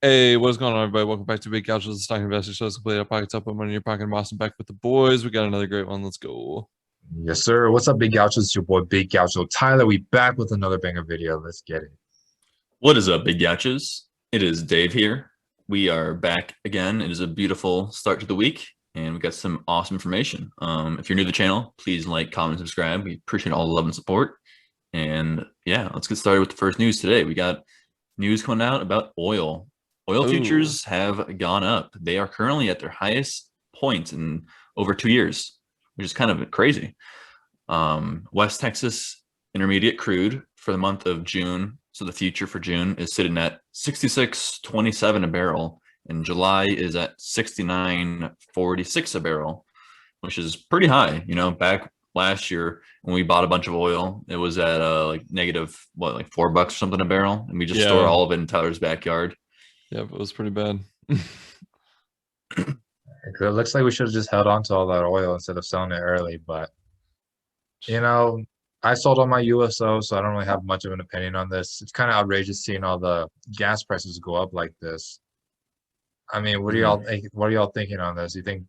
Hey, what's going on, everybody? Welcome back to Big Couch. This is Stock Investor Show. Complete our pockets up, put money in your pocket, and Boston back with the boys. We got another great one. Let's go. Yes, sir. What's up, Big Gauchos? It's your boy, Big Gaucho Tyler. We back with another banger video. Let's get it. What is up, big yachers? It is Dave here. We are back again. It is a beautiful start to the week, and we got some awesome information. If you're new to the channel, please like, comment, and subscribe. We appreciate all the love and support. And yeah, let's get started with the first news today. We got news coming out about oil. Oil Ooh, futures have gone up. They are currently at their highest point in over 2 years, which is kind of crazy. West Texas Intermediate crude for the month of June, so the future for June is sitting at 66.27 a barrel, and July is at 69.46 a barrel, which is pretty high. You know, back last year when we bought a bunch of oil, it was at like negative like $4 or something a barrel, and we just store yeah. all of it in Tyler's backyard. Yep, it was pretty bad. It looks like we should have just held on to all that oil instead of selling it early. But, you know, I sold all my USO, so I don't really have much of an opinion on this. It's kind of outrageous seeing all the gas prices go up like this. I mean, Mhm. what are y'all thinking on this? You think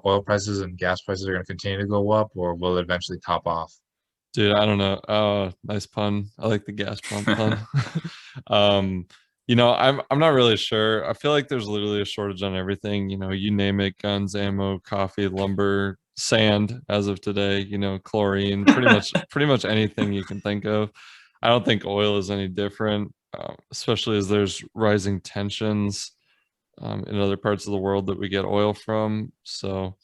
oil prices and gas prices are going to continue to go up, or will it eventually top off? Dude, I don't know. Oh, nice pun. I like the gas pump pun. um, I'm not really sure. I feel like there's literally a shortage on everything. You name it, guns, ammo, coffee, lumber, sand as of today, chlorine, pretty much anything you can think of. I don't think oil is any different, especially as there's rising tensions in other parts of the world that we get oil from. So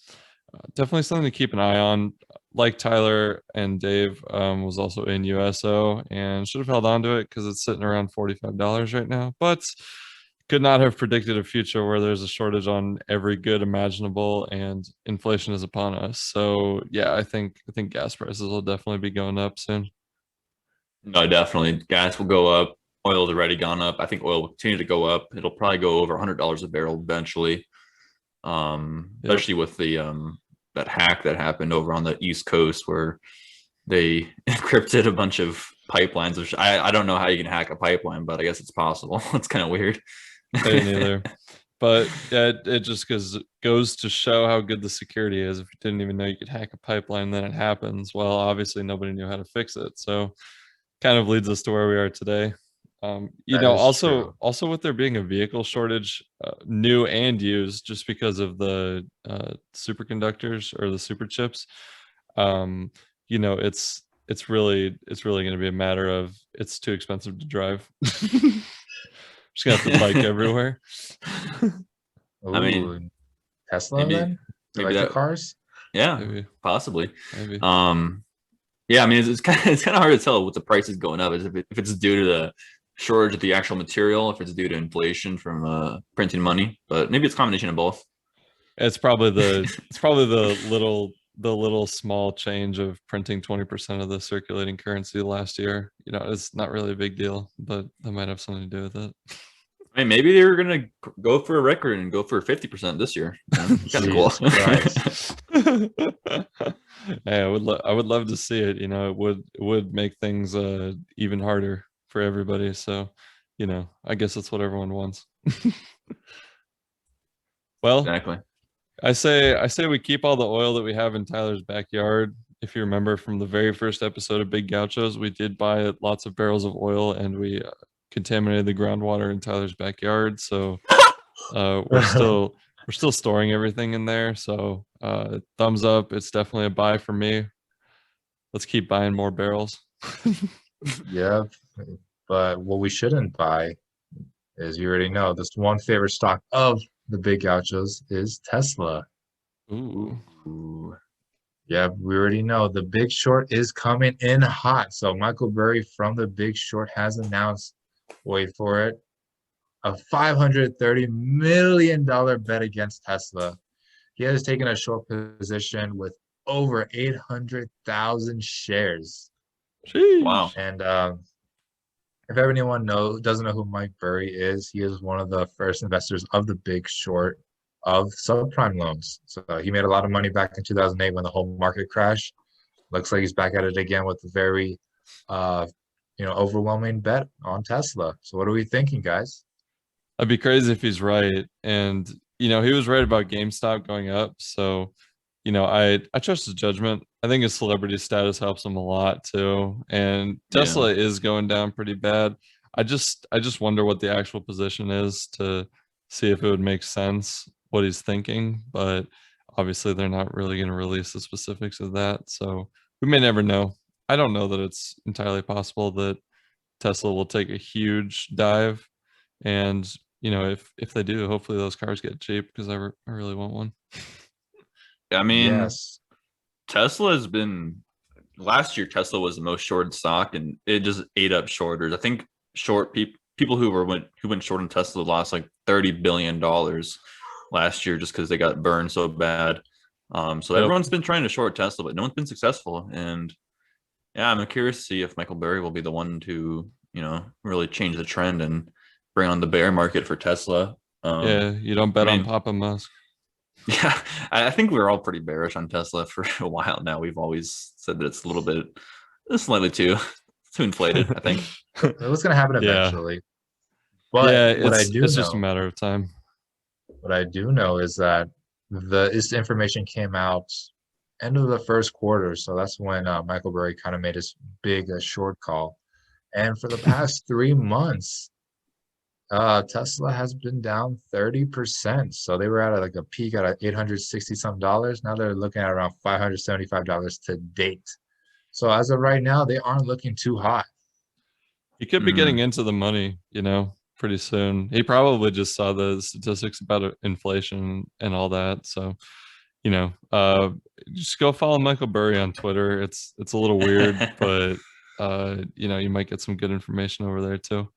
definitely something to keep an eye on. Like Tyler and Dave was also in USO and should have held on to it because it's sitting around $45 right now. But could not have predicted a future where there's a shortage on every good imaginable and inflation is upon us. So yeah, I think gas prices will definitely be going up soon. No, definitely. Gas will go up. Oil's already gone up. I think oil will continue to go up. It'll probably go over $100 a barrel eventually. Yep. Especially with the that hack that happened over on the East Coast where they encrypted a bunch of pipelines. Which I don't know how you can hack a pipeline, but I guess it's possible. It's kind of weird. I didn't either. But yeah, it just goes to show how good the security is. If you didn't even know you could hack a pipeline, then it happens. Well, obviously nobody knew how to fix it. So kind of leads us to where we are today. That is true. Also with there being a vehicle shortage, new and used, just because of the superconductors or the super chips. Um, it's really going to be a matter of it's too expensive to drive. Just gonna have to bike everywhere. I mean, Ooh, Tesla maybe then? maybe Electric that. cars? Yeah, Maybe, possibly. maybe. Um, yeah, I mean, it's kind of hard to tell what the price is going up. Is if it's due to the shortage of the actual material, if it's due to inflation from printing money, but maybe it's a combination of both. It's probably the little small change of printing 20% of the circulating currency last year. It's not really a big deal, but that might have something to do with it. I mean, maybe they were gonna go for a record and go for 50% this year. Kind of cool. Jesus Christ. Hey, I would love to see it. It would make things even harder for everybody. So, I guess that's what everyone wants. Well, Exactly. I say we keep all the oil that we have in Tyler's backyard. If you remember from the very first episode of Big Gauchos, we did buy lots of barrels of oil and we contaminated the groundwater in Tyler's backyard. So we're still storing everything in there. So thumbs up. It's definitely a buy for me. Let's keep buying more barrels. Yeah, but what we shouldn't buy is, you already know, this one favorite stock of the Big Gauchos is Tesla. Ooh. Ooh. Yeah, we already know the Big Short is coming in hot. So Michael Burry from the Big Short has announced, wait for it, a $530 million bet against Tesla. He has taken a short position with over 800,000 shares. Wow. Sheesh. And if anyone doesn't know who Mike Burry is, he is one of the first investors of the Big Short of subprime loans. So he made a lot of money back in 2008 when the whole market crashed. Looks like he's back at it again with a very, uh, overwhelming bet on Tesla. So what are we thinking, guys? I'd be crazy if he's right. And he was right about GameStop going up. So, I trust his judgment. I think his celebrity status helps him a lot too. And Yeah. Tesla is going down pretty bad. I just wonder what the actual position is to see if it would make sense what he's thinking. But obviously they're not really going to release the specifics of that. So we may never know. I don't know that it's entirely possible that Tesla will take a huge dive. And if they do, hopefully those cars get cheap because I really want one. I mean, Yes. Tesla has been last year. Tesla was the most shorted stock, and it just ate up shorters. I think people who went short on Tesla lost like $30 billion last year just because they got burned so bad. So Yep. everyone's been trying to short Tesla, but no one's been successful. And yeah, I'm curious to see if Michael Burry will be the one to really change the trend and bring on the bear market for Tesla. Yeah, you don't I bet on mean, Papa Musk. yeah, I think we're all pretty bearish on Tesla for a while now. We've always said that it's a little bit, slightly too inflated, I think. It was going to happen Yeah. eventually. But Yeah, what I it's do it's just a know, matter of time. what I do know is that this information came out end of the first quarter. So that's when Michael Burry kind of made his big short call. And for the past 3 months, Tesla has been down 30%. So they were at like a peak at 860 some dollars. Now they're looking at around $575 to date. So as of right now, they aren't looking too hot. He could be getting Mhm. into the money, pretty soon. He probably just saw the statistics about inflation and all that. So, you know, uh, just go follow Michael Burry on Twitter. It's a little weird, but you might get some good information over there too.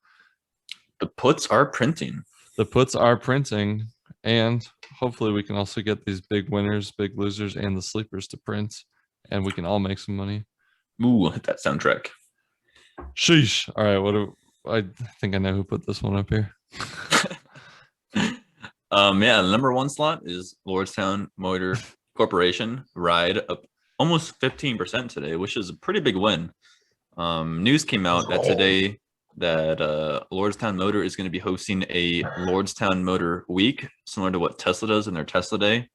The puts are printing. The puts are printing, and hopefully we can also get these big winners, big losers, and the sleepers to print, and we can all make some money. Ooh, hit that soundtrack. Sheesh. All right, I think I know who put this one up here. Yeah, the number one slot is Lordstown Motor Corporation ride up almost 15% today, which is a pretty big win. News came out that today that Lordstown Motor is going to be hosting a Lordstown Motor Week, similar to what Tesla does in their Tesla Day,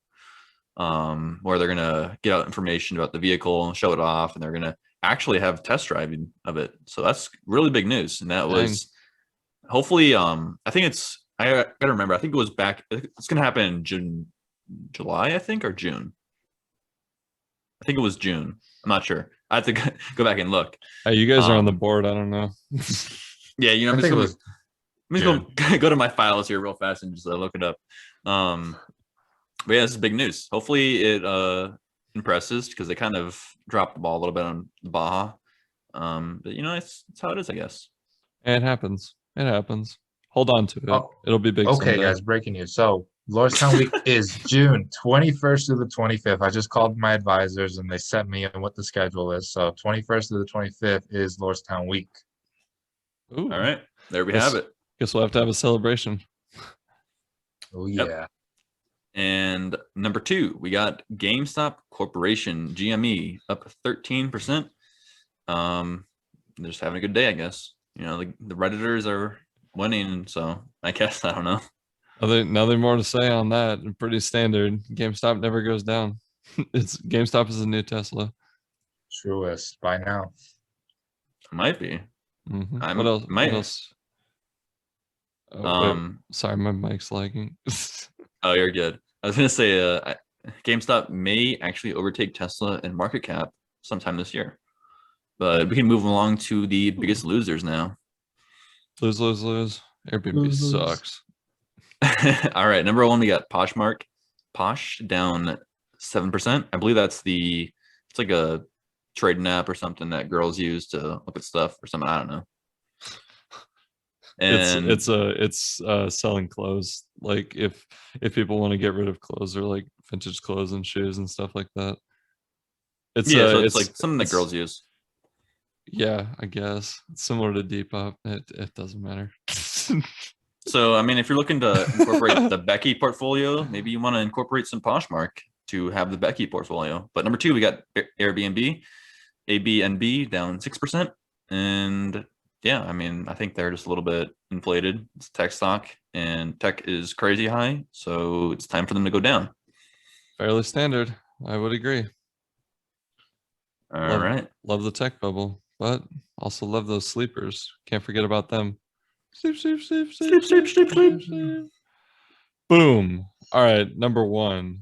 where they're going to get out information about the vehicle and show it off, and they're going to actually have test driving of it. So that's really big news. And that was hopefully, I think I gotta remember, I think it was back, it's going to happen in July, I think, or June. I think it was June. I'm not sure. I have to go back and look. Hey, you guys are on the board. I don't know. Yeah, I think it was I'm just gonna go to my files here real fast and just look it up. But yeah, this is big news. Hopefully it impresses, because they kind of dropped the ball a little bit on Baja. But it's how it is, I guess. It happens. It happens. Hold on to it. Oh, It'll be big okay, someday. guys, breaking news. So Lordstown Week is June 21st through the 25th. I just called my advisors and they sent me in what the schedule is. So 21st through the 25th is Lordstown Week. Ooh, All right, there we have it. Guess we'll have to have a celebration. Oh yeah. Yep. And number 2, we got GameStop Corporation, GME, up 13%. They're just having a good day, I guess. The Redditors are winning, so I guess, I don't know. Nothing more to say on that. Pretty standard. GameStop never goes down. GameStop is a new Tesla. Truest by now. Might be. What else? What else? Oh, wait. Sorry, my mic's lagging. Oh, you're good. I was gonna say, GameStop may actually overtake Tesla in market cap sometime this year, but we can move along to the biggest losers now. Lose. Airbnb sucks. All right, number 1, we got Poshmark. Posh down 7%. I believe it's like a trading app or something that girls use to look at stuff or something. I don't know. And it's selling clothes. Like if people want to get rid of clothes, or like vintage clothes and shoes and stuff like that. So it's like something that girls use. Yeah, I guess it's similar to Depop. It doesn't matter. So I mean, if you're looking to incorporate the Becky portfolio, maybe you want to incorporate some Poshmark to have the Becky portfolio. But number 2, we got Airbnb, down 6%, and Yeah, I mean, I think they're just a little bit inflated. It's tech stock, and tech is crazy high, so it's time for them to go down. Fairly standard. I would agree. All right. Love the tech bubble, but also love those sleepers. Can't forget about them. Sleep, sleep, sleep, sleep, sleep, sleep, sleep, sleep. Boom. All right, number one.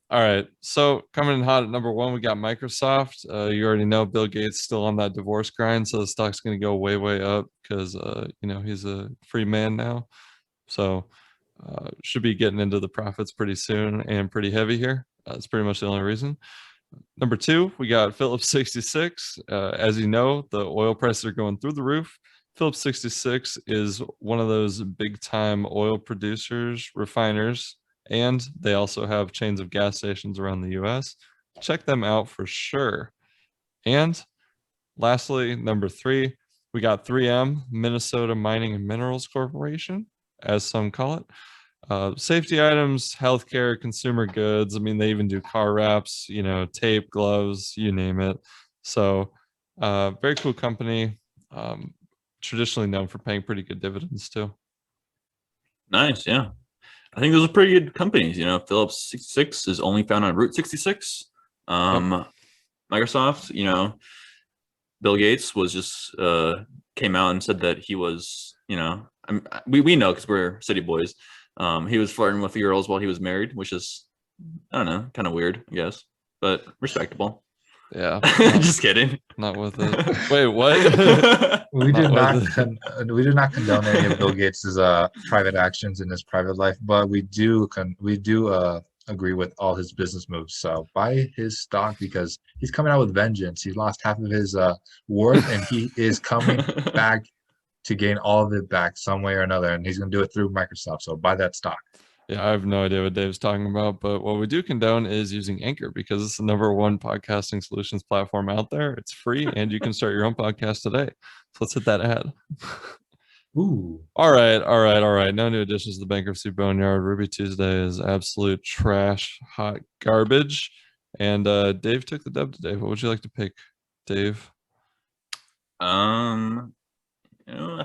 All right, so coming in hot at number one, we got Microsoft. You already know Bill Gates still on that divorce grind, so the stock's going to go way, way up because he's a free man now. So should be getting into the profits pretty soon and pretty heavy here. That's pretty much the only reason. Number two, we got Phillips 66. As you know, the oil prices are going through the roof. Phillips 66 is one of those big time oil producers, refiners, and they also have chains of gas stations around the US. Check them out for sure. And lastly, number three, we got 3M, Minnesota Mining and Minerals Corporation, as some call it. Safety items, healthcare, consumer goods. I mean, they even do car wraps, tape, gloves, you name it. So, very cool company. Traditionally known for paying pretty good dividends too. Nice. Yeah. I think those are pretty good companies. Phillips 66 is only found on Route 66. Yep. Microsoft, Bill Gates was just came out and said that he was, we know because we're city boys. He was flirting with girls while he was married, which is, I don't know, kind of weird, I guess, but respectable. Yeah. Just kidding. Not with it. Wait, what? We do Not we do not condone any of Bill Gates's private actions in his private life, but we do agree with all his business moves. So buy his stock because he's coming out with vengeance. He lost half of his worth, and he is coming back to gain all of it back some way or another, and he's going to do it through Microsoft. So buy that stock. Yeah, I have no idea what Dave's talking about, but what we do condone is using Anchor because it's the number one podcasting solutions platform out there. It's free and you can start your own podcast today. So let's hit that ad. Ooh. All right. No new additions to the bankruptcy boneyard. Ruby Tuesday is absolute trash, hot garbage. And Dave took the dub today. What would you like to pick, Dave? I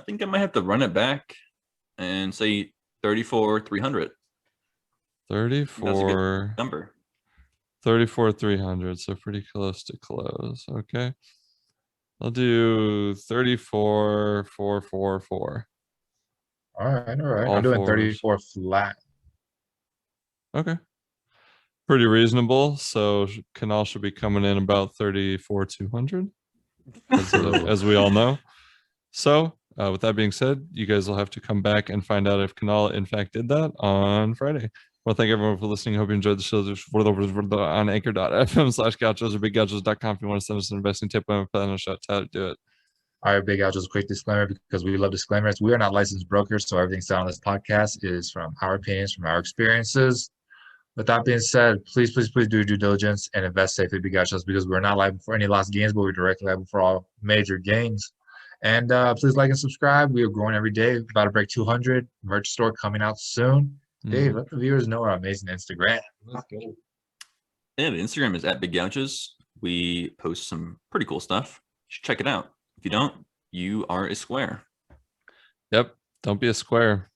think I might have to run it back and say 34,300. 34 number. 34,300. So pretty close to close. Okay. I'll do 34,444. All right. All I'm doing fours. 34 flat. Okay. Pretty reasonable. So Canal should be coming in about 34,200, as we all know. So with that being said, you guys will have to come back and find out if Canal in fact did that on Friday. Well, thank everyone for listening. Hope you enjoyed the show. On anchor.fm/gauchos or biggauchos.com if you want to send us an investing tip and plan a shout out, do it. All right, Big Al, just a quick disclaimer because we love disclaimers. We are not licensed brokers, so everything said on this podcast is from our opinions, from our experiences. With that being said, please do due diligence and invest safely, Big Al, because we're not liable for any lost gains, but we're directly liable for all major gains. And please like and subscribe. We are growing every day. About to break 200. Merch store coming out soon. Dave, let the viewers know our amazing Instagram. Let's go. Yeah, the Instagram is at Big Gouches. We post some pretty cool stuff. You should check it out. If you don't, you are a square. Yep. Don't be a square.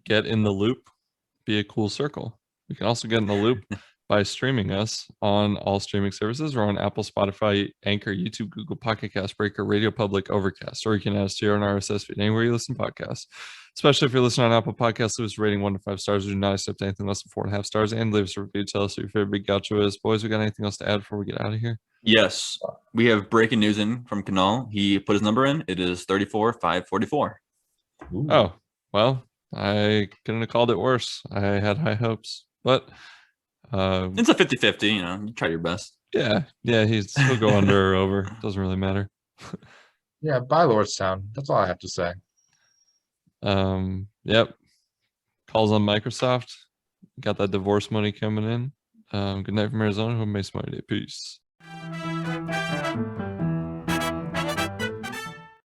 Get in the loop. Be a cool circle. You can also get in the loop by streaming us on all streaming services. We're on Apple, Spotify, Anchor, YouTube, Google, Pocket Cast, Breaker, Radio Public, Overcast, or you can add us to your own RSS feed anywhere you listen to podcasts. Especially if you're listening on Apple Podcasts, leave us a rating 1 to 5 stars. We do not accept anything less than 4.5 stars. And leave us a review. Tell us what your favorite Big Gaucho is. Boys, we got anything else to add before we get out of here? Yes, we have breaking news in from Canal. He put his number in. It is 34,544. Oh, well, I couldn't have called it worse. I had high hopes, but it's a 50-50. You try your best. Yeah, he'll go under or over. Doesn't really matter. Yeah, buy Lordstown. That's all I have to say. Yep. Calls on Microsoft. Got that divorce money coming in. Good night from Arizona. Home base money day. Peace.